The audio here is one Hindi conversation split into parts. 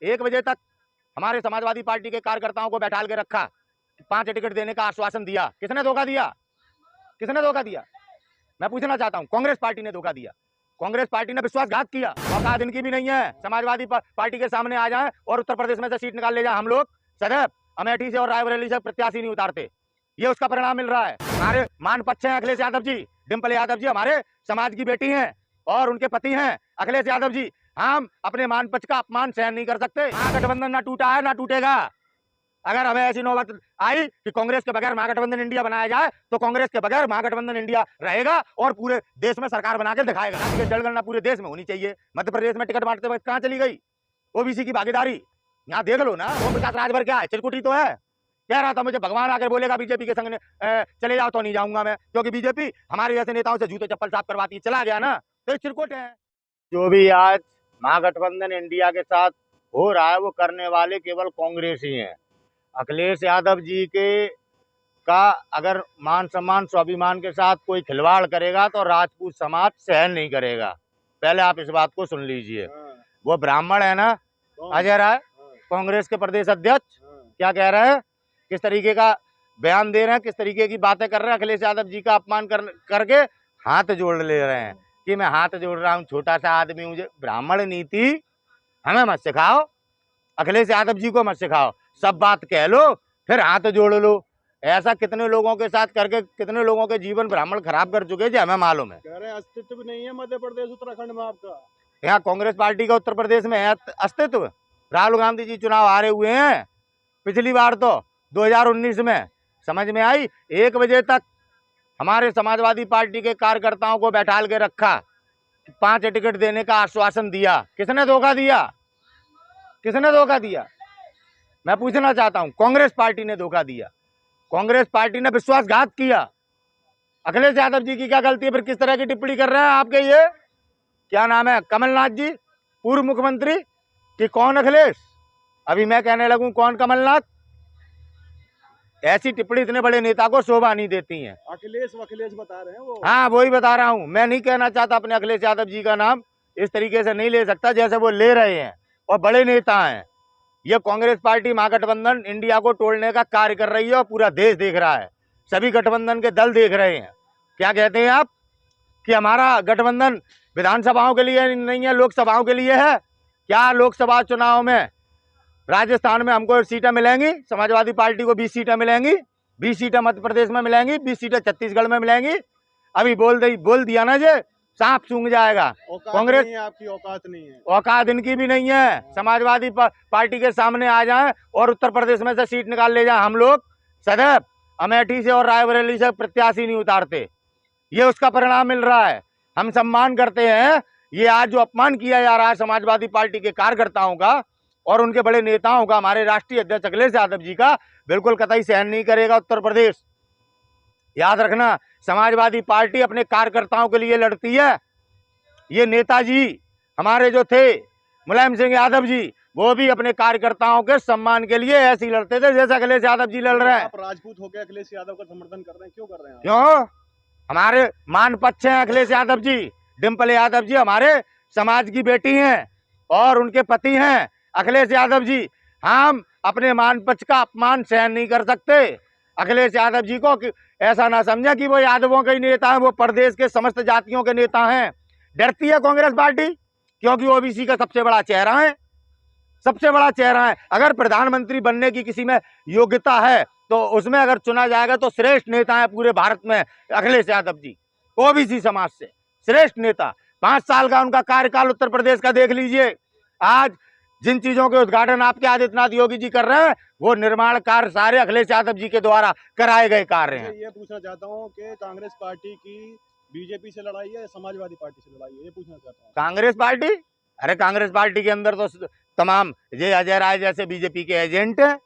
1 बजे तक हमारे समाजवादी पार्टी के कार्यकर्ताओं को बैठाल के रखा, 5 टिकट देने का आश्वासन दिया। किसने धोखा दिया? किसने धोखा दिया? मैं पूछना चाहता हूं। कांग्रेस पार्टी ने धोखा दिया। कांग्रेस पार्टी ने विश्वासघात किया। औकात इनकी भी नहीं है समाजवादी पार्टी के सामने आ जाए और उत्तर प्रदेश में से सीट निकाल ले जाए। हम लोग सदैव अमेठी से और रायबरेली से प्रत्याशी नहीं उतारते, ये उसका परिणाम मिल रहा है। हमारे मान पक्ष हैं अखिलेश यादव जी, डिंपल यादव जी हमारे समाज की बेटी हैं और उनके पति हैं अखिलेश यादव जी। हम अपने मान पक्ष का अपमान सहन नहीं कर सकते। महागठबंधन ना टूटा है ना टूटेगा। अगर हमें ऐसी नौबत आई कि कांग्रेस के बगैर महागठबंधन इंडिया बनाया जाए तो कांग्रेस के बगैर महागठबंधन इंडिया रहेगा और पूरे देश में सरकार बना के दिखाएगा। जनगणना पूरे देश में होनी चाहिए। मध्य प्रदेश में टिकट बांटते वक्त कहां चली गई ओबीसी की भागीदारी? यहाँ देख लो ना। ओम प्रकाश राजभर क्या है? चिरकुटी तो है। कह रहा था मुझे भगवान आकर बोलेगा बीजेपी के संग ने चले जाओ तो नहीं जाऊंगा मैं, क्योंकि बीजेपी हमारे जैसे नेताओं से जूते चप्पल साफ करवाती है। चला गया ना तो ये चिरकुट है। जो भी आज महागठबंधन इंडिया के साथ हो रहा है वो करने वाले केवल कांग्रेस ही हैं। अखिलेश यादव जी के का अगर मान सम्मान स्वाभिमान के साथ कोई खिलवाड़ करेगा तो राजपूत समाज सहन नहीं करेगा। पहले आप इस बात को सुन लीजिए। वो ब्राह्मण है ना अजय राय, कांग्रेस के प्रदेश अध्यक्ष, क्या कह रहे हैं, किस तरीके का बयान दे रहे हैं, किस तरीके की बातें कर रहे हैं। अखिलेश यादव जी का अपमान करके हाथ जोड़ ले रहे हैं कि मैं हाथ जोड़ रहा हूँ, छोटा सा आदमी हूँ। ब्राह्मण नीति हमें मत सिखाओ, अखिलेश यादव जी को मत सिखाओ। सब बात कह लो फिर हाथ जोड़ लो। ऐसा कितने लोगों के साथ करके कितने लोगों के जीवन ब्राह्मण खराब कर चुके हैं, हमें मालूम है। कह रहे हैं अस्तित्व भी नहीं है मध्य प्रदेश उत्तराखंड में आपका। यहाँ कांग्रेस पार्टी का उत्तर प्रदेश में है अस्तित्व? राहुल गांधी जी चुनाव हारे हुए हैं पिछली बार तो 2019 में, समझ में आई। 1 बजे तक हमारे समाजवादी पार्टी के कार्यकर्ताओं को बैठाल के रखा, 5 टिकट देने का आश्वासन दिया। किसने धोखा दिया? किसने धोखा दिया? मैं पूछना चाहता हूं। कांग्रेस पार्टी ने धोखा दिया। कांग्रेस पार्टी ने विश्वासघात किया। अखिलेश यादव जी की क्या गलती है? फिर किस तरह की टिप्पणी कर रहे हैं आपके ये क्या नाम है कमलनाथ जी, पूर्व मुख्यमंत्री, कि कौन अखिलेश? अभी मैं कहने लगूं कौन कमलनाथ? ऐसी टिप्पणी इतने बड़े नेता को शोभा नहीं देती है। अखिलेश बता रहे हैं वो। हाँ वही बता रहा हूं। मैं नहीं कहना चाहता अपने अखिलेश यादव जी का नाम इस तरीके से नहीं ले सकता जैसे वो ले रहे हैं, और बड़े नेता हैं। ये कांग्रेस पार्टी महागठबंधन इंडिया को तोड़ने का कार्य कर रही है और पूरा देश देख रहा है। सभी गठबंधन के दल देख रहे हैं। क्या कहते हैं आप कि हमारा गठबंधन विधानसभाओं के लिए नहीं है, लोकसभाओं के लिए है? क्या लोकसभा चुनाव में राजस्थान में हमको सीटें मिलेंगी? समाजवादी पार्टी को 20 सीटें मिलेंगी, 20 सीटें मध्य प्रदेश में मिलेंगी, 20 सीटें छत्तीसगढ़ में मिलेंगी। अभी बोल दिया ना जे सांप सूंघ जाएगा। कांग्रेस आपकी औकात नहीं है। औकात इनकी भी नहीं है। समाजवादी पार्टी के सामने आ जाएं और उत्तर प्रदेश में से सीट निकाल ले जाएं। हम लोग सदैव अमेठी से और रायबरेली से प्रत्याशी नहीं उतारते, ये उसका परिणाम मिल रहा है। हम सम्मान करते हैं। ये आज जो अपमान किया जा रहा है समाजवादी पार्टी के कार्यकर्ताओं का और उनके बड़े नेताओं का, हमारे राष्ट्रीय अध्यक्ष अखिलेश यादव जी का, बिल्कुल कतई सहन नहीं करेगा उत्तर प्रदेश। याद रखना, समाजवादी पार्टी अपने कार्यकर्ताओं के लिए लड़ती है। ये नेताजी हमारे जो थे मुलायम सिंह यादव जी, वो भी अपने कार्यकर्ताओं के सम्मान के लिए ऐसे ही लड़ते थे जैसे अखिलेश यादव जी लड़ रहे हैं। आप राजपूत होकर अखिलेश यादव का समर्थन कर रहे हैं, क्यों कर रहे हैं? क्यों? हमारे मान पक्ष हैं अखिलेश यादव जी, डिंपल यादव जी हमारे समाज की बेटी हैं और उनके पति हैं अखिलेश यादव जी। हम अपने मान पक्ष का अपमान सहन नहीं कर सकते। अखिलेश यादव जी को ऐसा ना समझा कि वो यादवों के नेता हैं, वो प्रदेश के समस्त जातियों के नेता हैं। डरती है कांग्रेस पार्टी क्योंकि ओबीसी का सबसे बड़ा चेहरा है, सबसे बड़ा चेहरा है। अगर प्रधानमंत्री बनने की किसी में योग्यता है तो उसमें अगर चुना जाएगा तो श्रेष्ठ नेता है पूरे भारत में अखिलेश यादव जी, ओबीसी समाज से श्रेष्ठ नेता। 5 साल का उनका कार्यकाल उत्तर प्रदेश का देख लीजिए। आज जिन चीजों के उद्घाटन आपके आदित्यनाथ योगी जी कर रहे हैं वो निर्माण कार्य सारे अखिलेश यादव जी के द्वारा कराए गए कार्य हैं। ये पूछना चाहता हूँ कि कांग्रेस पार्टी की बीजेपी से लड़ाई है या समाजवादी पार्टी से लड़ाई है, ये पूछना चाहता हूँ। कांग्रेस पार्टी, अरे कांग्रेस पार्टी के अंदर तो तमाम ये अजय राय जैसे बीजेपी के एजेंट हैं।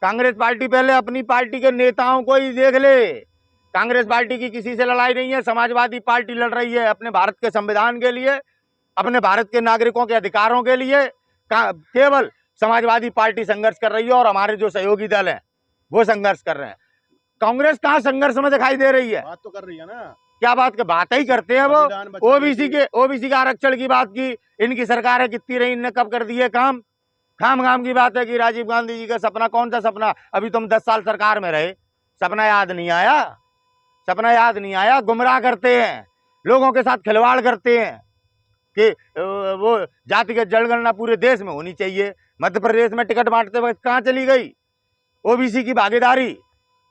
कांग्रेस पार्टी पहले अपनी पार्टी के नेताओं को ही देख ले। कांग्रेस पार्टी की किसी से लड़ाई नहीं है। समाजवादी पार्टी लड़ रही है अपने भारत के संविधान के लिए, अपने भारत के नागरिकों के अधिकारों के लिए। केवल समाजवादी पार्टी संघर्ष कर रही है और हमारे जो सहयोगी दल हैं वो संघर्ष कर रहे हैं। कांग्रेस कहाँ संघर्ष में दिखाई दे रही है? बात तो कर रही है ना। क्या बात ही करते हैं वो? ओबीसी के आरक्षण की बात की, इनकी सरकार है कितनी रही, इनने कब कर दिए काम? खाम खाम की बात है कि राजीव गांधी जी का सपना, कौन सा सपना? अभी तुम 10 साल सरकार में रहे, सपना याद नहीं आया? सपना याद नहीं आया? गुमराह करते हैं, लोगों के साथ खिलवाड़ करते हैं कि वो जातिगत जनगणना पूरे देश में होनी चाहिए। मध्य प्रदेश में टिकट बांटते वक्त कहाँ चली गई ओबीसी की भागीदारी?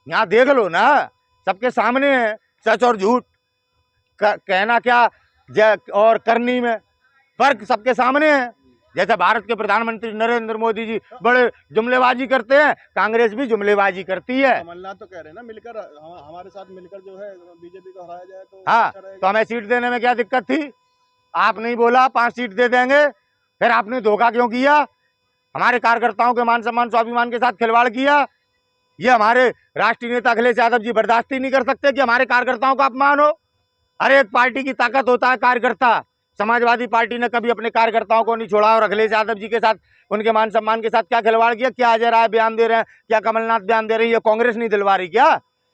यहाँ देख लो ना, सबके सामने है सच और झूठ, कहना क्या और करनी में फर्क सबके सामने है। जैसे भारत के प्रधानमंत्री नरेंद्र मोदी जी बड़े जुमलेबाजी करते हैं, कांग्रेस भी जुमलेबाजी करती है। कमलनाथ तो कह रहे हैं ना, मिलकर हमारे साथ मिलकर जो है बीजेपी को हराया जाए तो हाँ, अच्छा रहेगा। तो हमें सीट देने में क्या दिक्कत थी? आप नहीं बोला 5 सीट दे देंगे, फिर आपने धोखा क्यों किया? हमारे कार्यकर्ताओं के मान सम्मान स्वाभिमान के साथ खिलवाड़ किया। ये हमारे राष्ट्रीय नेता अखिलेश यादव जी बर्दाश्त ही नहीं कर सकते कि हमारे कार्यकर्ताओं का अपमान हो। अरे एक पार्टी की ताकत होता है कार्यकर्ता। समाजवादी पार्टी ने कभी अपने कार्यकर्ताओं को नहीं छोड़ा, और अखिलेश यादव जी के साथ, उनके मान सम्मान के साथ क्या खिलवाड़ किया? क्या अजय राय बयान दे रहे हैं, क्या कमलनाथ बयान दे रहे हैं, ये कांग्रेस नहीं दिलवा रही क्या?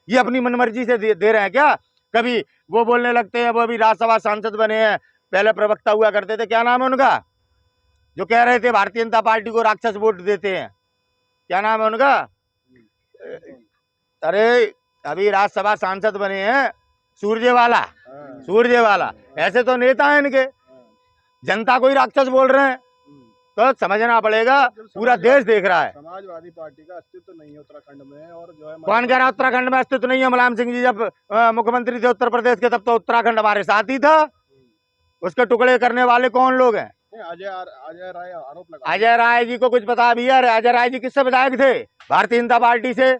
ये अपनी मनमर्जी से दे रहे हैं क्या? कभी वो बोलने लगते हैं, वो अभी राज्यसभा सांसद बने हैं, पहले प्रवक्ता हुआ करते थे, क्या नाम है उनका, जो कह रहे थे भारतीय जनता पार्टी को राक्षस वोट देते हैं, क्या नाम है उनका? अरे अभी राज्यसभा सांसद बने हैं, सूरजेवाला। सूरजेवाला ऐसे तो नेता हैं इनके, जनता को ही राक्षस बोल रहे हैं। तो समझना पड़ेगा, पूरा देश देख रहा है। समाजवादी पार्टी का अस्तित्व नहीं है उत्तराखंड में, और जो है कौन कह रहा है उत्तराखंड में अस्तित्व नहीं है? मुलायम सिंह जी जब मुख्यमंत्री थे उत्तर प्रदेश के, तब तो उत्तराखंड हमारे साथ ही था। उसके टुकड़े करने वाले कौन लोग हैं? अजय राय आरोप लगा। अजय राय जी को कुछ पता भी है? अजय राय जी किससे विधायक थे? भारतीय जनता पार्टी से।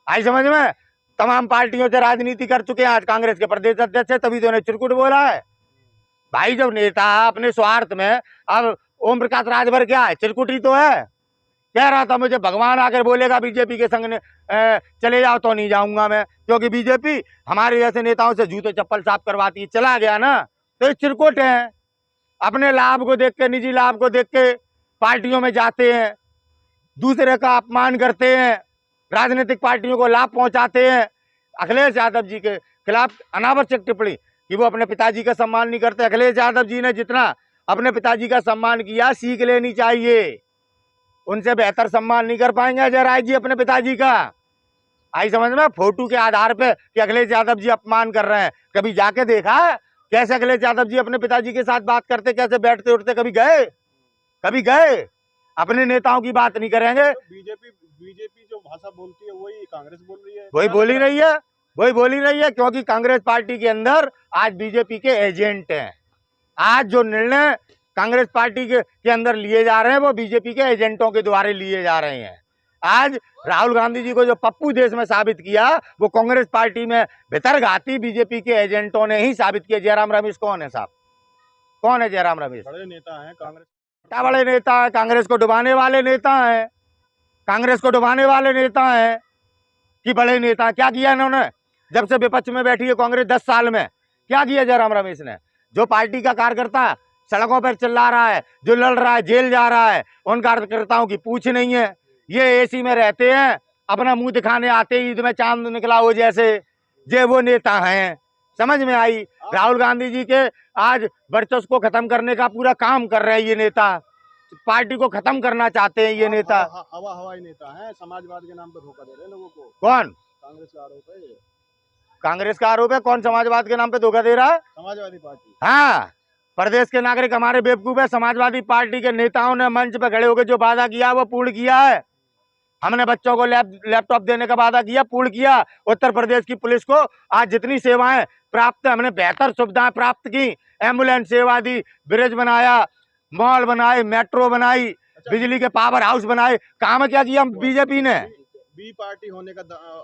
आई समझ में? तमाम पार्टियों से राजनीति कर चुके हैं, आज कांग्रेस के प्रदेश अध्यक्ष है, तभी तो उन्हें चिरकुट बोला है। भाई जब नेता अपने स्वार्थ में, अब ओम प्रकाश राजभर क्या है? चिरकुट ही तो है। कह रहा था मुझे भगवान आकर बोलेगा बीजेपी के संग ने चले जाओ तो नहीं जाऊंगा मैं, क्योंकि बीजेपी हमारे जैसे नेताओं से जूते चप्पल साफ करवाती है। चला गया ना, तो ये चिरकुट है। अपने लाभ को देख के, निजी लाभ को देख के पार्टियों में जाते हैं, दूसरे का अपमान करते हैं, राजनीतिक पार्टियों को लाभ पहुंचाते हैं। अखिलेश यादव जी के खिलाफ अनावश्यक टिप्पणी कि वो अपने पिताजी का सम्मान नहीं करते। अखिलेश यादव जी ने जितना अपने पिताजी का सम्मान किया, सीख लेनी चाहिए। उनसे बेहतर सम्मान नहीं कर पाएंगे अजय राय जी अपने पिताजी का। आई समझ में? फोटो के आधार पे कि अखिलेश यादव जी अपमान कर रहे हैं, कभी जाके देखा है कैसे अखिलेश यादव जी अपने पिताजी के साथ बात करते, कैसे बैठते उठते? कभी गए? कभी गए? अपने नेताओं की बात नहीं करेंगे। बीजेपी जो भाषा बोलती है वही कांग्रेस बोल रही है, वही बोल ही रही है, वही बोल ही रही है, क्योंकि कांग्रेस पार्टी के अंदर आज बीजेपी के एजेंट हैं। आज जो निर्णय कांग्रेस पार्टी के अंदर लिए जा रहे हैं, वो बीजेपी के एजेंटों के द्वारा लिए जा रहे हैं। आज राहुल गांधी जी को जो पप्पू देश में साबित किया, वो कांग्रेस पार्टी में भितरघाती बीजेपी के एजेंटों ने ही साबित किया। जयराम रमेश कौन है साहब? कौन है जयराम रमेश? बड़े नेता हैं कांग्रेस, बड़े नेता है, कांग्रेस को डुबाने वाले नेता हैं। कांग्रेस को डुबाने वाले नेता हैं कि बड़े नेता। क्या किया इन्होंने? जब से विपक्ष में बैठी है कांग्रेस 10 साल में, क्या किया जयराम रमेश ने? जो पार्टी का कार्यकर्ता सड़कों पर चिल्ला रहा है, जो लड़ रहा है, जेल जा रहा है, उन कार्यकर्ताओं की पूछ नहीं है। ये एसी में रहते हैं, अपना मुंह दिखाने आते, ईद में चांद निकला हो जैसे। ये वो नेता हैं। समझ में आई? राहुल गांधी जी के आज वर्चस्व को खत्म करने का पूरा काम कर रहे हैं ये नेता। पार्टी को खत्म करना चाहते हैं ये नेता। हवाई नेता हैं, समाजवाद के नाम पर धोखा दे रहे हैं लोगों को। कौन? कांग्रेस का आरोप है। कांग्रेस का आरोप है? कौन समाजवाद के नाम पे धोखा दे रहा है? समाजवादी पार्टी। हाँ, प्रदेश के नागरिक हमारे बेवकूफ है। समाजवादी पार्टी के नेताओं ने मंच पे खड़े होकर जो वादा किया वो पूर्ण किया है। हमने बच्चों को लैपटॉप देने का वादा किया, पूर्ण किया। उत्तर प्रदेश की पुलिस को आज जितनी सेवाएं प्राप्त है, हमने बेहतर सुविधाएं प्राप्त की। एम्बुलेंस सेवा दी, ब्रिज बनाया, मॉल बनाए, मेट्रो बनाई, बिजली के पावर हाउस बनाए। काम क्या किया बीजेपी ने? बी पार्टी होने का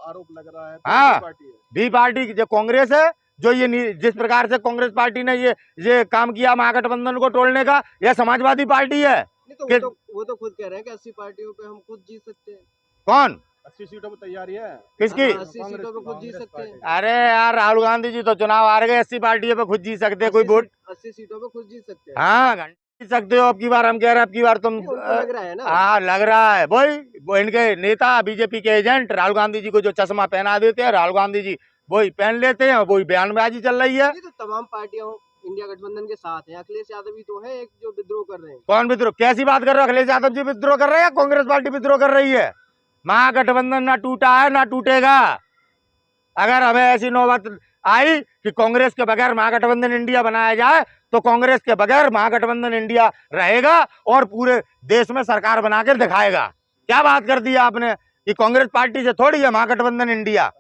आरोप लग रहा है। हाँ, बी पार्टी जो कांग्रेस है, जो ये जिस प्रकार से कांग्रेस पार्टी ने ये काम किया महागठबंधन को तोड़ने का, यह समाजवादी पार्टी है। तो वो तो खुद कह रहे हैं कि 80 पार्टियों पे हम खुद जीत सकते हैं। कौन? 80 सीटों पर तैयारी है। किसकी? 80 सीटों पे खुद जीत सकते हैं। अरे यार, राहुल गांधी जी तो चुनाव हार गए, 80 पार्टियों पे खुद जीत सकते हैं कोई वोट? 80 सीटों पे खुद जीत सकते हैं। हाँ, जीत सकते हो। अब की बार हम कह रहे हैं, अब की बार तुम लग रहा है ना। हाँ, लग रहा है। वो इनके नेता बीजेपी के एजेंट राहुल गांधी जी को जो चश्मा पहना देते हैं, राहुल गांधी जी वही पहन लेते हैं, वही बयानबाजी चल रही है। तो तमाम पार्टियों इंडिया गठबंधन के साथ हैं, अखिलेश यादव भी तो है एक जो विद्रोह कर रहे हैं। कौन विद्रोह? कैसी बात कर रहे हो? अखिलेश यादव जी विद्रोह कर रहे हैं या कांग्रेस पार्टी विद्रोह कर रही है? महागठबंधन ना टूटा है ना टूटेगा। अगर हमें ऐसी नौबत आई कि कांग्रेस के बगैर महागठबंधन इंडिया बनाया जाए तो कांग्रेस के बगैर महागठबंधन इंडिया रहेगा और पूरे देश में सरकार बनाकर दिखाएगा। क्या बात कर दी आपने कि कांग्रेस पार्टी से थोड़ी है महागठबंधन इंडिया।